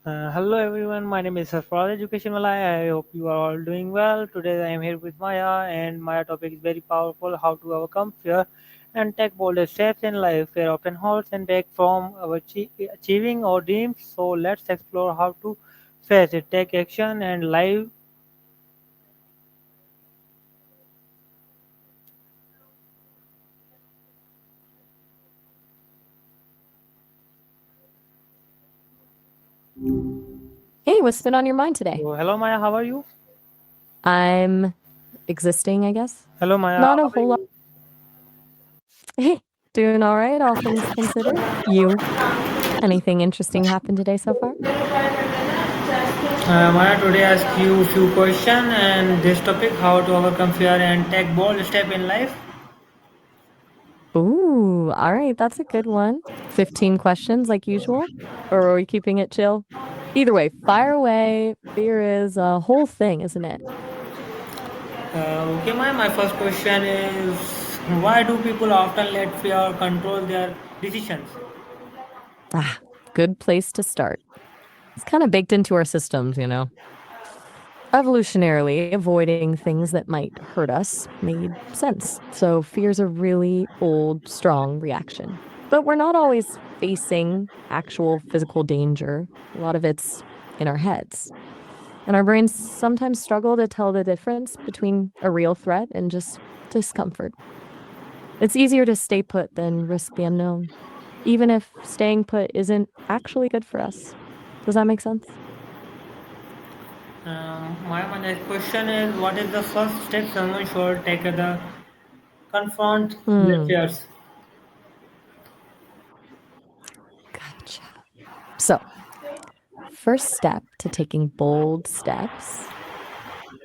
Hello everyone, my name is Sarfraz Education Malay. I hope you are all doing well. Today I am here with Maya and Maya topic is very powerful, how to overcome fear and take bold steps in life. Fear often holds and back from our achieving our dreams. So let's explore how to face it, take action and live. Hey, what's been on your mind today? So hello Maya, how are you? I'm existing, I guess. Hello Maya, Not how a are whole lot. you? Hey, doing all right, all things considered. You, anything interesting happened today so far? Maya, today I ask you a few questions and this topic how to overcome fear and take bold step in life. Ooh, all right, that's a good one. 15 questions like usual, or are we keeping it chill? Either way, fire away. Fear is a whole thing, isn't it? Okay, my first question is why do people often let fear control their decisions? Ah, good place to start. It's kind of baked into our systems, you know. Evolutionarily, avoiding things that might hurt us made sense. So, fear's a really old, strong reaction. But we're not always facing actual physical danger. A lot of it's in our heads. And our brains sometimes struggle to tell the difference between a real threat and just discomfort. It's easier to stay put than risk the unknown, even if staying put isn't actually good for us. Does that make sense? My next question is what is the first step someone should take to confront their Hmm, fears? gotcha. So, first step to taking bold steps,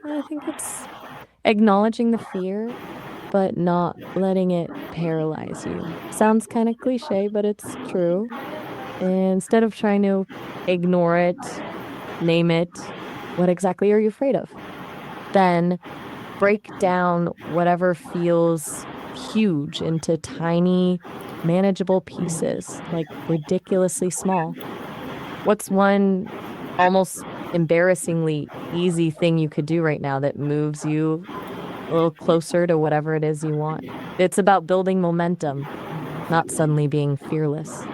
I think it's acknowledging the fear, but not letting it paralyze you. Sounds kind of cliche, but it's true. Instead of trying to ignore it, name it, what exactly are you afraid of? Then break down whatever feels huge into tiny, manageable pieces, like ridiculously small. What's one almost embarrassingly easy thing you could do right now that moves you a little closer to whatever it is you want? It's about building momentum, not suddenly being fearless.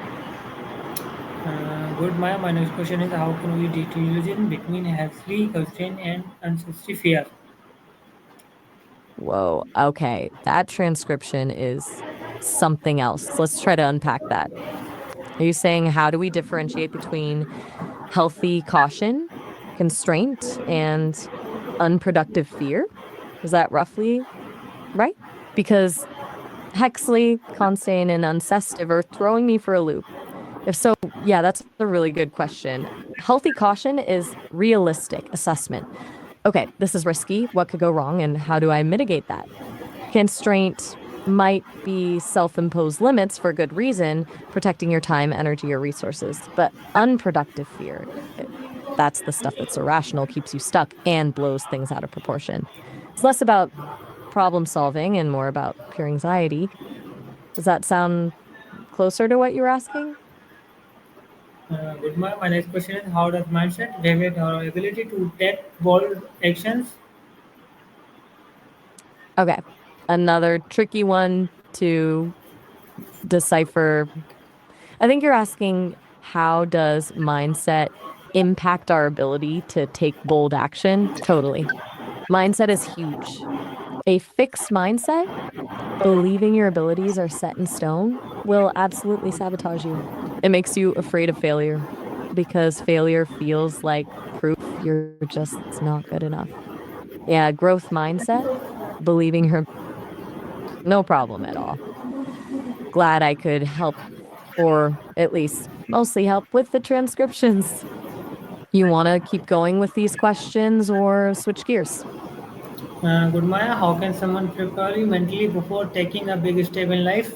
Good, my next question is how can we distinguish between healthy constraint and unnecessary fear? Whoa, okay. That transcription is something else. Let's try to unpack that. Are you saying how do we differentiate between healthy caution, constraint, and unproductive fear? Is that roughly right? Because Hexley, Consane, and Uncestive are throwing me for a loop. If so, yeah, that's a really good question. Healthy caution is realistic assessment. Okay, this is risky. What could go wrong, and how do I mitigate that? Constraint might be self imposed limits for good reason, protecting your time, energy, or resources. But unproductive fear, that's the stuff that's irrational, keeps you stuck, and blows things out of proportion. It's less about problem solving and more about pure anxiety. Does that sound closer to what you were asking? Good, my next question is how does mindset affect our ability to take bold actions? Okay. Another tricky one to decipher. I think you're asking how does mindset impact our ability to take bold action? Totally. Mindset is huge. A fixed mindset, believing your abilities are set in stone, will absolutely sabotage you. It makes you afraid of failure because failure feels like proof you're just not good enough. Yeah, growth mindset, believing you're no problem at all. Glad I could help, or at least mostly help with the transcriptions. You want to keep going with these questions or switch gears? Good Maya, how can someone prepare mentally before taking a big step in life?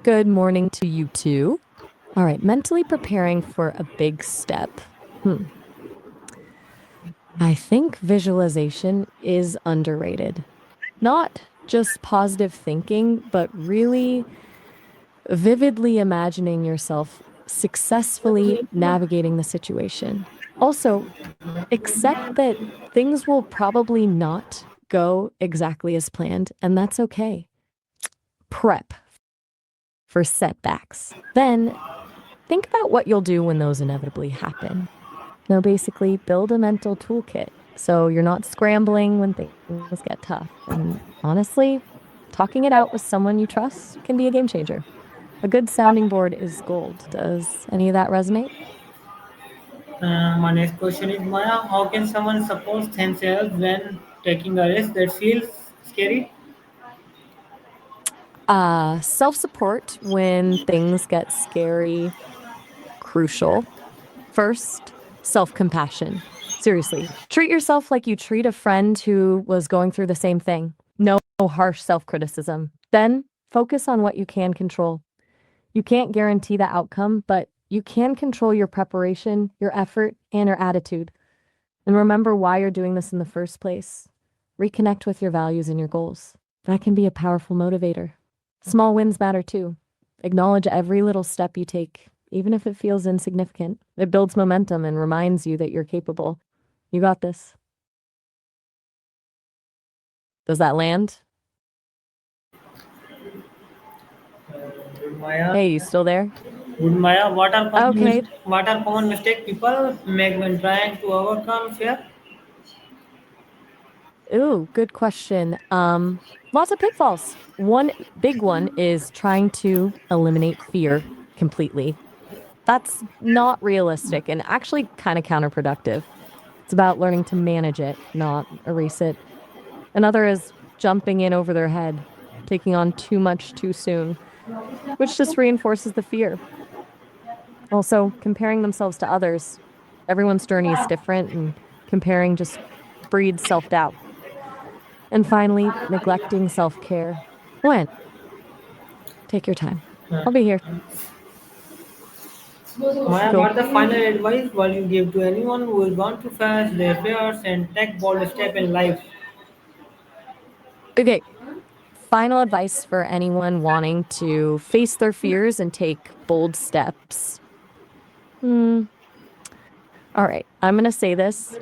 Good morning to you too. All right, mentally preparing for a big step. Hmm. I think visualization is underrated. Not just positive thinking, but really vividly imagining yourself successfully navigating the situation. Also, accept that things will probably not go exactly as planned, and that's okay. Prep for setbacks. Then think about what you'll do when those inevitably happen. Now, basically, build a mental toolkit so you're not scrambling when things get tough. And honestly, talking it out with someone you trust can be a game changer. A good sounding board is gold. Does any of that resonate? My next question is Maya. How can someone support themselves when taking a risk that feels scary? Self support when things get scary, crucial. First, self compassion. Seriously, treat yourself like you treat a friend who was going through the same thing. No harsh self criticism. Then, focus on what you can control. You can't guarantee the outcome, but you can control your preparation, your effort, and your attitude. And remember why you're doing this in the first place. Reconnect with your values and your goals. That can be a powerful motivator. Small wins matter too. Acknowledge every little step you take, even if it feels insignificant. It builds momentum and reminds you that you're capable. You got this. Does that land? Good Maya. Hey, you still there? Good Maya. Okay. What are common mistakes people make when trying to overcome fear? Ooh, good question. Lots of pitfalls. One big one is trying to eliminate fear completely. That's not realistic and actually kind of counterproductive. It's about learning to manage it, not erase it. Another is jumping in over their head, taking on too much too soon, which just reinforces the fear. Also, comparing themselves to others. Everyone's journey is different, and comparing just breeds self doubt. And finally, neglecting self care. When? Take your time. I'll be here. Maya, Cool. what the final advice will you give to anyone who is want to face their fears and take bold step in life? Okay. Final advice for anyone wanting to face their fears and take bold steps. Hmm. All right. I'm going to say this.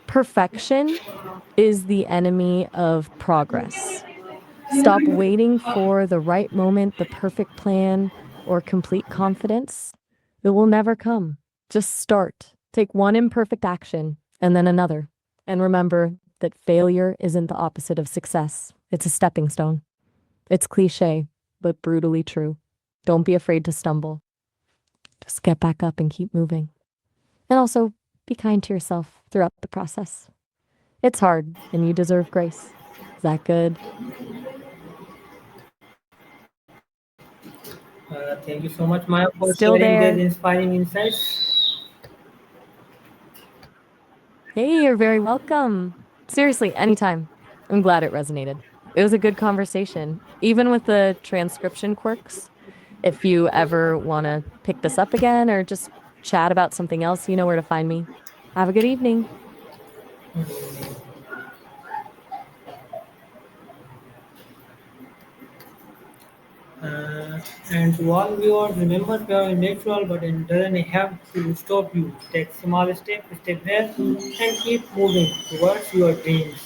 Perfection is the enemy of progress. Stop waiting for the right moment, the perfect plan, or complete confidence. It will never come. Just start. Take one imperfect action and then another. And remember that failure isn't the opposite of success, it's a stepping stone. It's cliche, but brutally true. Don't be afraid to stumble. Just get back up and keep moving. And also be kind to yourself throughout the process. It's hard and you deserve grace. Is that good? Thank you so much, Maya, for Still sharing these there? inspiring insights. Hey, you're very welcome. Seriously, anytime. I'm glad it resonated. It was a good conversation, even with the transcription quirks. If you ever want to pick this up again or just chat about something else, you know where to find me. Have a good evening. Uh, and to all viewers, remember fear is natural, but it doesn't have to stop you. Take small steps, stay there, and keep moving towards your dreams.